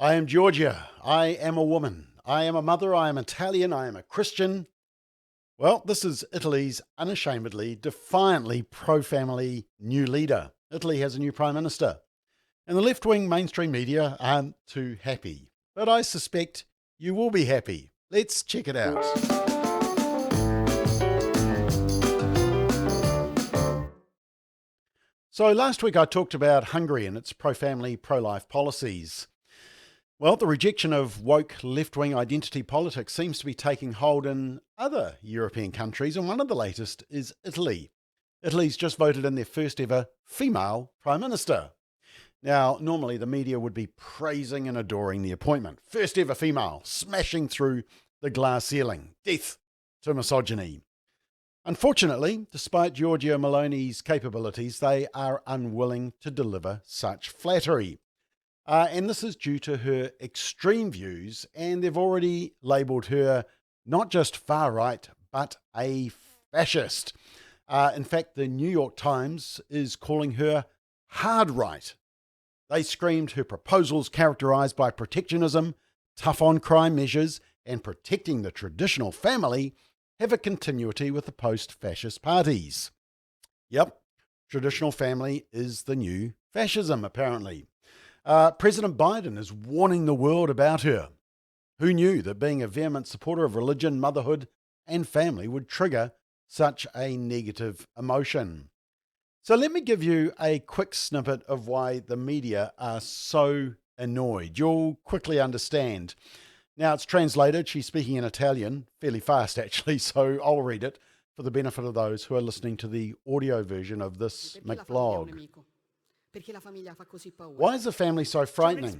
I am Giorgia. I am a woman. I am a mother. I am Italian. I am a Christian. Well, this is Italy's unashamedly, defiantly pro-family new leader. Italy has a new prime minister. And the left-wing mainstream media aren't too happy. But I suspect you will be happy. Let's check it out. So last week I talked about Hungary and its pro-family, pro-life policies. Well, the rejection of woke left-wing identity politics seems to be taking hold in other European countries, and one of the latest is Italy. Italy's just voted in their first ever female prime minister. Now, normally the media would be praising and adoring the appointment. First ever female, smashing through the glass ceiling. Death to misogyny. Unfortunately, despite Giorgia Meloni's capabilities, they are unwilling to deliver such flattery. And this is due to her extreme views, and they've already labelled her not just far-right, but a fascist. In fact, the New York Times is calling her hard-right. They screamed her proposals characterised by protectionism, tough on crime measures, and protecting the traditional family have a continuity with the post-fascist parties. Yep, traditional family is the new fascism, apparently. President Biden is warning the world about her. Who knew that being a vehement supporter of religion, motherhood, and family would trigger such a negative emotion? So let me give you a quick snippet of why the media are so annoyed. You'll quickly understand. Now, it's translated. She's speaking in Italian, fairly fast actually, so I'll read it for the benefit of those who are listening to the audio version of this McBLOG. Why is the family so frightening?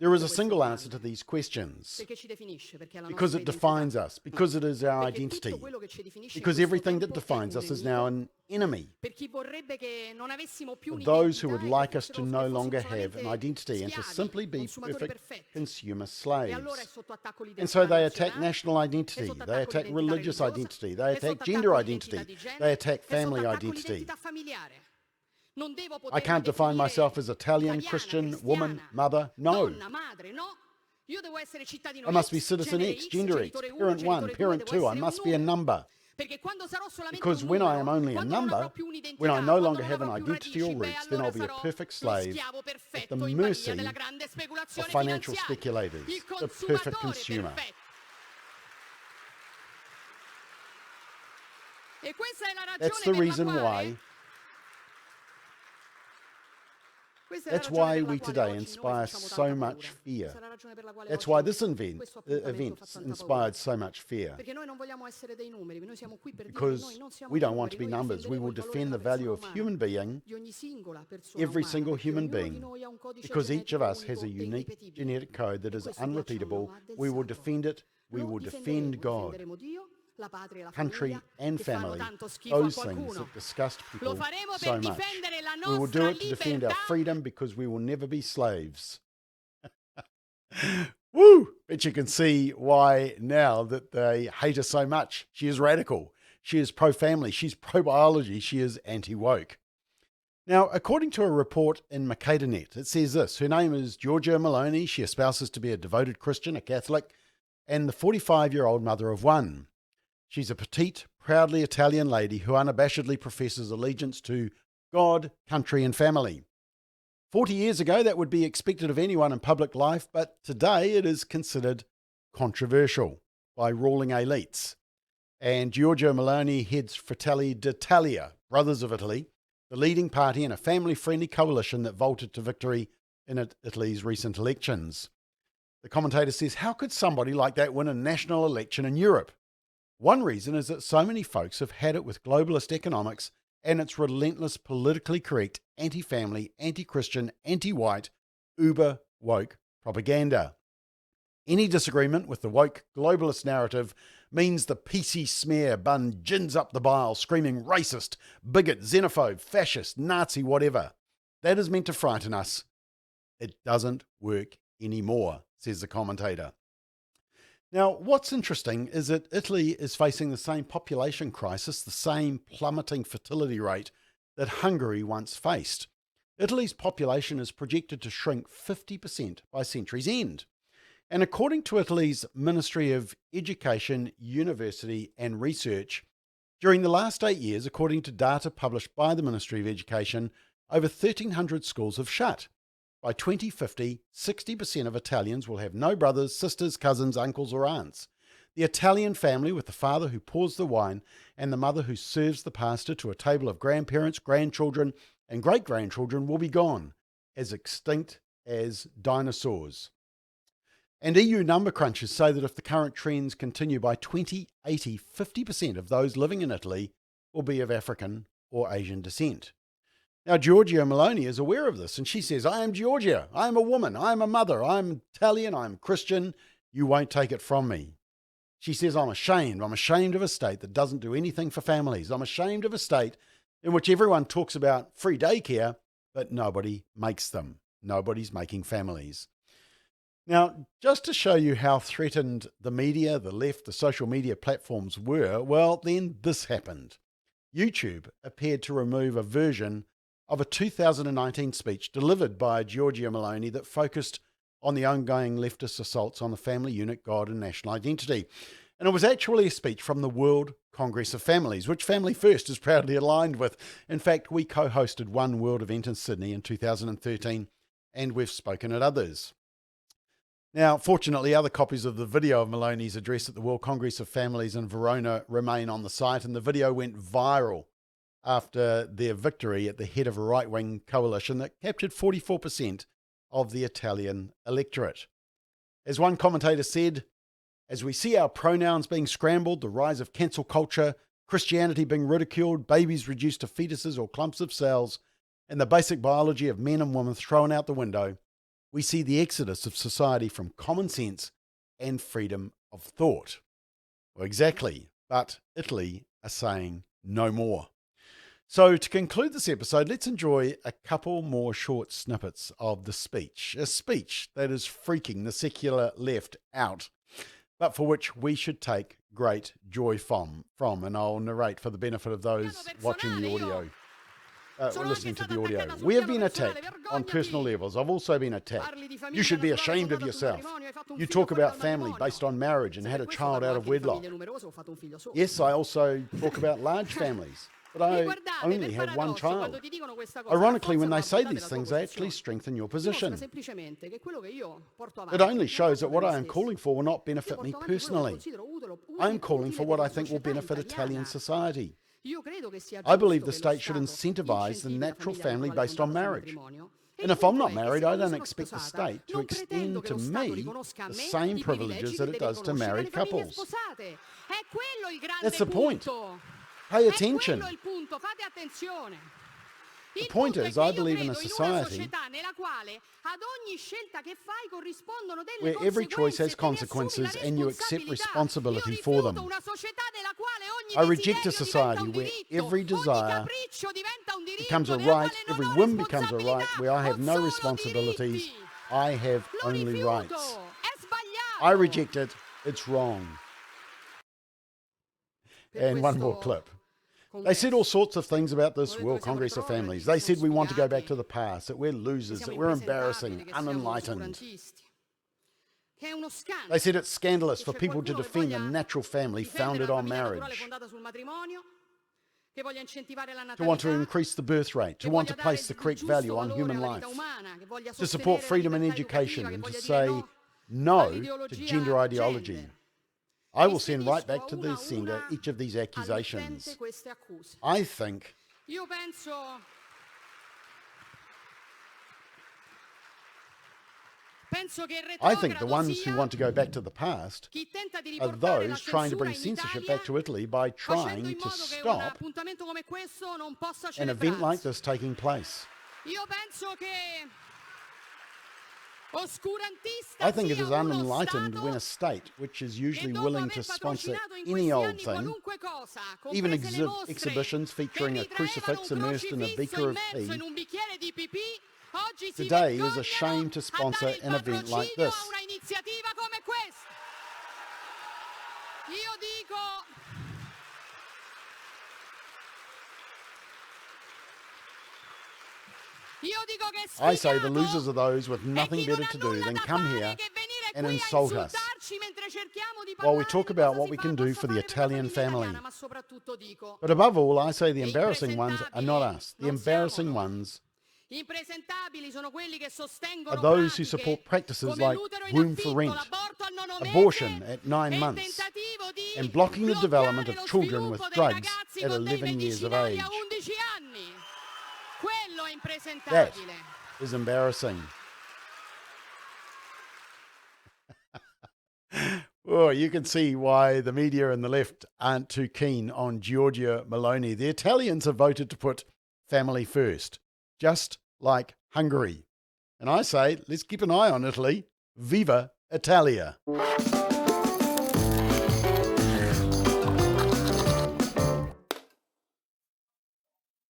There is a single answer to these questions. Because it defines us, because it is our identity, because everything that defines us is now an enemy. For those who would like us to no longer have an identity and to simply be perfect consumer slaves. And so they attack national identity, they attack religious identity, they attack gender identity, they attack family identity. I can't define myself as Italian, Christian, woman, mother. No. I must be citizen X, gender X, parent 1, parent 2. I must be a number. Because when I am only a number, when I no longer have an identity or roots, then I'll be a perfect slave at the mercy of financial speculators, the perfect consumer. That's the reason why. That's why we today inspire so much fear. That's why this event inspired so much fear. Because we don't want to be numbers. We will defend the value of human being, every single human being, because each of us has a unique genetic code that is unrepeatable. We will defend it. We will defend God, country and family, those things that disgust people so much. We will do it to defend our freedom because we will never be slaves. Woo! But you can see why now that they hate her so much. She is radical. She is pro-family. She's pro-biology. She is anti-woke. Now, according to a report in Mercatornet, it says this. Her name is Giorgia Meloni. She espouses to be a devoted Christian, a Catholic, and the 45-year-old mother of one. She's a petite, proudly Italian lady who unabashedly professes allegiance to God, country, and family. 40 years ago, that would be expected of anyone in public life, but today it is considered controversial by ruling elites. And Giorgio Maloney heads Fratelli d'Italia, Brothers of Italy, the leading party in a family-friendly coalition that vaulted to victory in Italy's recent elections. The commentator says, how could somebody like that win a national election in Europe? One reason is that so many folks have had it with globalist economics and its relentless politically correct, anti-family, anti-Christian, anti-white, uber-woke propaganda. Any disagreement with the woke globalist narrative means the PC smear bun gins up the bile, screaming racist, bigot, xenophobe, fascist, Nazi, whatever. That is meant to frighten us. It doesn't work anymore, says the commentator. Now, what's interesting is that Italy is facing the same population crisis, the same plummeting fertility rate that Hungary once faced. Italy's population is projected to shrink 50% by century's end. And according to Italy's Ministry of Education, University and Research, during the last 8 years, according to data published by the Ministry of Education, over 1,300 schools have shut. By 2050, 60% of Italians will have no brothers, sisters, cousins, uncles or aunts. The Italian family with the father who pours the wine and the mother who serves the pasta to a table of grandparents, grandchildren and great-grandchildren will be gone, as extinct as dinosaurs. And EU number crunchers say that if the current trends continue by 2080, 50% of those living in Italy will be of African or Asian descent. Now, Giorgia Meloni is aware of this, and she says, I am Giorgia, I am a woman, I am a mother, I am Italian, I am Christian, you won't take it from me. She says, I'm ashamed of a state that doesn't do anything for families. I'm ashamed of a state in which everyone talks about free daycare, but nobody makes them. Nobody's making families. Now, just to show you how threatened the media, the left, the social media platforms were, well, then this happened. YouTube appeared to remove a version of a 2019 speech delivered by Giorgia Meloni that focused on the ongoing leftist assaults on the family unit, God and national identity. And it was actually a speech from the World Congress of Families, which Family First is proudly aligned with. In fact, we co-hosted one world event in Sydney in 2013, and we've spoken at others. Now, fortunately, other copies of the video of Meloni's address at the World Congress of Families in Verona remain on the site, and the video went viral after their victory at the head of a right-wing coalition that captured 44% of the Italian electorate. As one commentator said, as we see our pronouns being scrambled, the rise of cancel culture, Christianity being ridiculed, babies reduced to fetuses or clumps of cells, and the basic biology of men and women thrown out the window, we see the exodus of society from common sense and freedom of thought. Well, exactly, but Italy are saying no more. So to conclude this episode, let's enjoy a couple more short snippets of the speech. A speech that is freaking the secular left out, but for which we should take great joy from. And I'll narrate for the benefit of those watching the audio. Listening to the audio. We have been attacked on personal levels. I've also been attacked. You should be ashamed of yourself. You talk about family based on marriage and had a child out of wedlock. Yes, I also talk about large families, but I only had one child. Ironically, when they say these things, they actually strengthen your position. It only shows that what I am calling for will not benefit me personally. I am calling for what I think will benefit Italian society. I believe the state should incentivize the natural family based on marriage. And if I'm not married, I don't expect the state to extend to me the same privileges that it does to married couples. That's the point. Pay attention. The point is, I believe in a society where every choice has consequences and you accept responsibility for them. I reject a society where every desire becomes a right, every whim becomes a right, where I have no responsibilities, I have only rights. I reject it, it's wrong. And one more clip. They said all sorts of things about this World Congress of Families. They said we want to go back to the past, that we're losers, that we're embarrassing, unenlightened. They said it's scandalous for people to defend a natural family founded on marriage, to want to increase the birth rate, to want to place the correct value on human life, to support freedom in education, and to say no to gender ideology. I will send right back to the sender each of these accusations. I think the ones who want to go back to the past are those trying to bring censorship back to Italy by trying to stop an event like this taking place. I think it is unenlightened when a state, which is usually willing to sponsor any old thing, even exhibitions featuring a crucifix immersed in a beaker of tea, today is ashamed to sponsor an event like this. I say the losers are those with nothing better to do than come here and insult us while we talk about what we can do for the Italian family. But above all, I say the embarrassing ones are not us. The embarrassing ones are those who support practices like womb for rent, abortion at 9 months, and blocking the development of children with drugs at 11 years of age. That is embarrassing. Well, you can see why the media and the left aren't too keen on Giorgia Meloni. The Italians have voted to put family first, just like Hungary. And I say, let's keep an eye on Italy. Viva Italia!